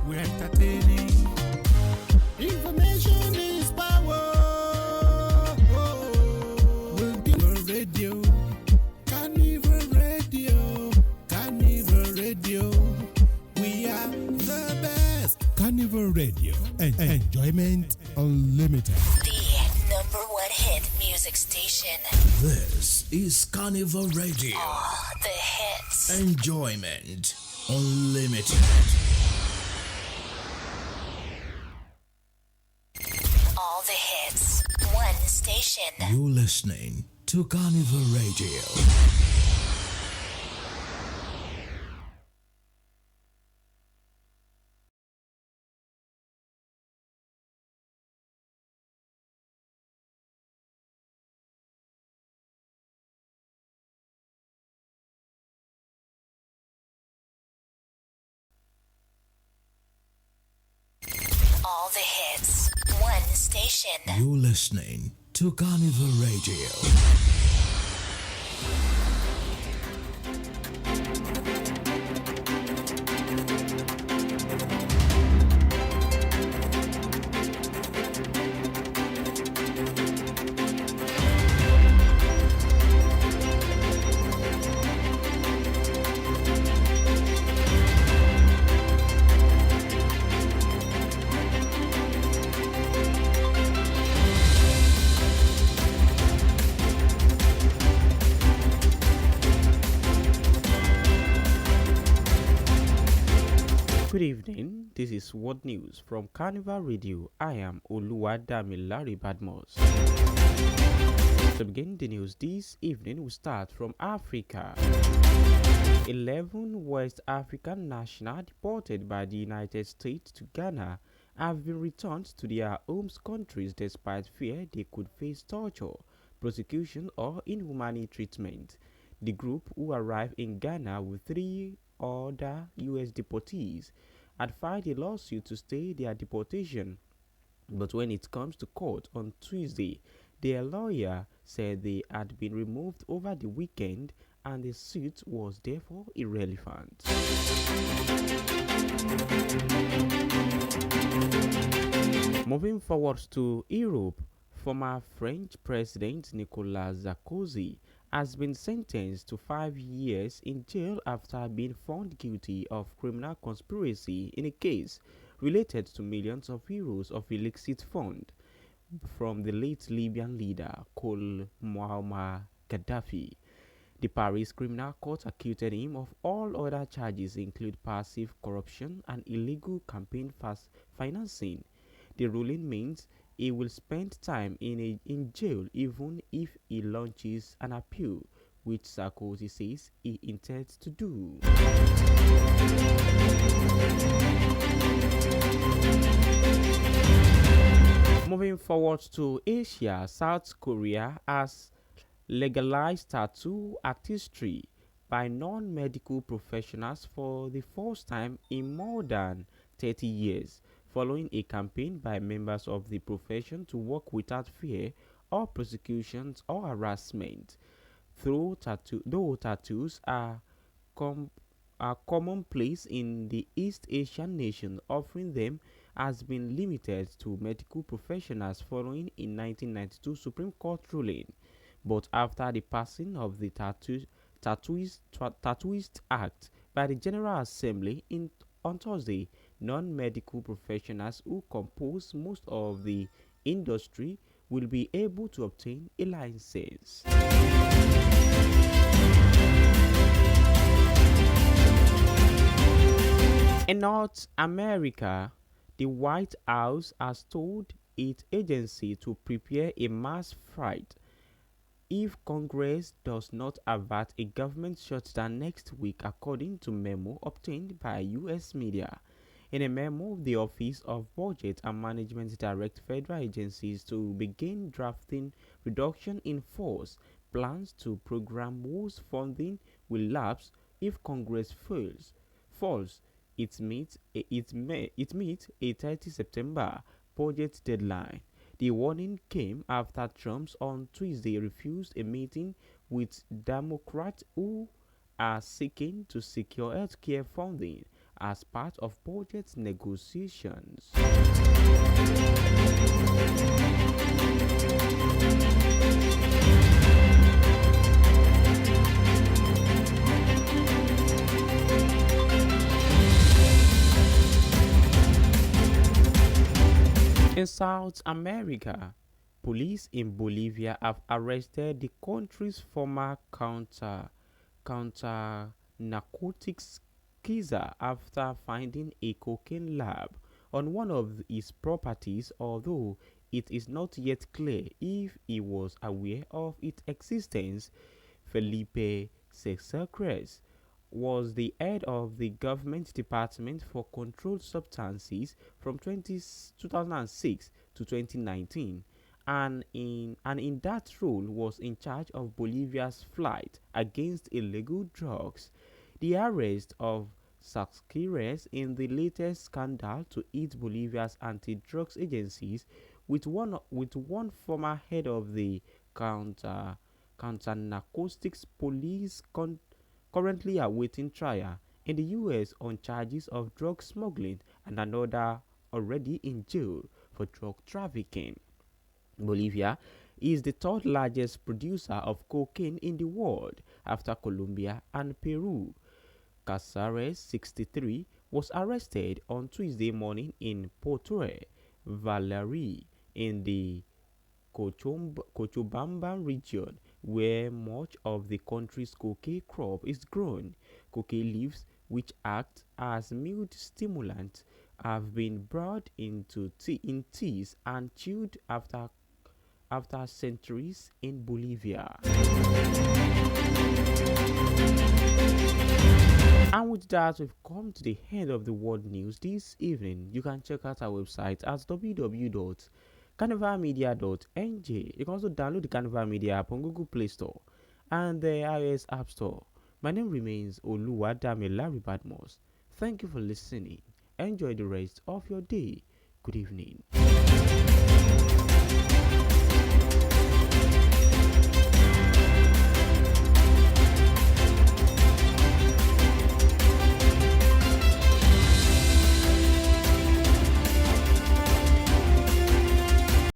we're entertaining. Information is power. We'll give a radio. Carnival Radio. Carnival Radio. We are the best. Carnival Radio. Enjoyment unlimited. The number one hit music station. This is Carnival Radio. All the hits. Enjoyment unlimited. All the hits. One station. You're listening to Carnival Radio. All the hits. One station. You're listening to Carnival Radio. Good evening, this is World News from Carnival Radio. I am Oluwadamilare Badmos. To begin the news this evening, we start from Africa. 11 West African nationals deported by the United States to Ghana have been returned to their home countries despite fear they could face torture, prosecution, or inhumane treatment. The group, who arrived in Ghana with 3 other U.S. deportees, had filed a lawsuit to stay their deportation. But when it comes to court on Tuesday, their lawyer said they had been removed over the weekend and the suit was therefore irrelevant. Moving forward to Europe, former French President Nicolas Sarkozy has been sentenced to 5 years in jail after being found guilty of criminal conspiracy in a case related to millions of euros of illicit funds from the late Libyan leader Col Muammar Gaddafi. The Paris Criminal Court accused him of all other charges include passive corruption and illegal campaign financing. The ruling means he will spend time in jail even if he launches an appeal, which Sarkozy says he intends to do. Moving forward to Asia, South Korea has legalized tattoo artistry by non-medical professionals for the first time in more than 30 years. Following a campaign by members of the profession to work without fear or persecutions or harassment. Though tattoos are commonplace in the East Asian nation, offering them has been limited to medical professionals following a 1992 Supreme Court ruling. But after the passing of the Tattooist Act by the General Assembly on Thursday, non-medical professionals who compose most of the industry will be able to obtain a license. In North America, the White House has told its agency to prepare a mass fight if Congress does not avert a government shutdown next week, according to memo obtained by U.S. media. In a memo, the Office of Budget and Management directs federal agencies to begin drafting reduction in force plans to program whose funding will lapse if Congress falls. It meets a 30 September budget deadline. The warning came after Trump on Tuesday refused a meeting with Democrats who are seeking to secure healthcare funding as part of budget negotiations. In South America, police in Bolivia have arrested the country's former counter narcotics killer after finding a cocaine lab on one of his properties, although it is not yet clear if he was aware of its existence. Felipe Sexacres was the head of the government department for controlled substances from 2006 to 2019, and in that role was in charge of Bolivia's fight against illegal drugs. The arrest of Sasquires in the latest scandal to hit Bolivia's anti-drugs agencies, with one former head of the counter narcotics police currently awaiting trial in the US on charges of drug smuggling and another already in jail for drug trafficking. Bolivia is the third largest producer of cocaine in the world after Colombia and Peru. Casares, 63, was arrested on Tuesday morning in Porto Valeri in the Cochabamba region, where much of the country's cocaine crop is grown. Cocaine leaves, which act as mood stimulants, have been brought into in teas and chewed after centuries in Bolivia. And with that, we've come to the end of the world news this evening. You can check out our website at www.carnivalmedia.ng. You can also download the Carnival Media app on Google Play Store and the iOS App Store. My name remains Oluwadamilari Badmos. Thank you for listening. Enjoy the rest of your day. Good evening.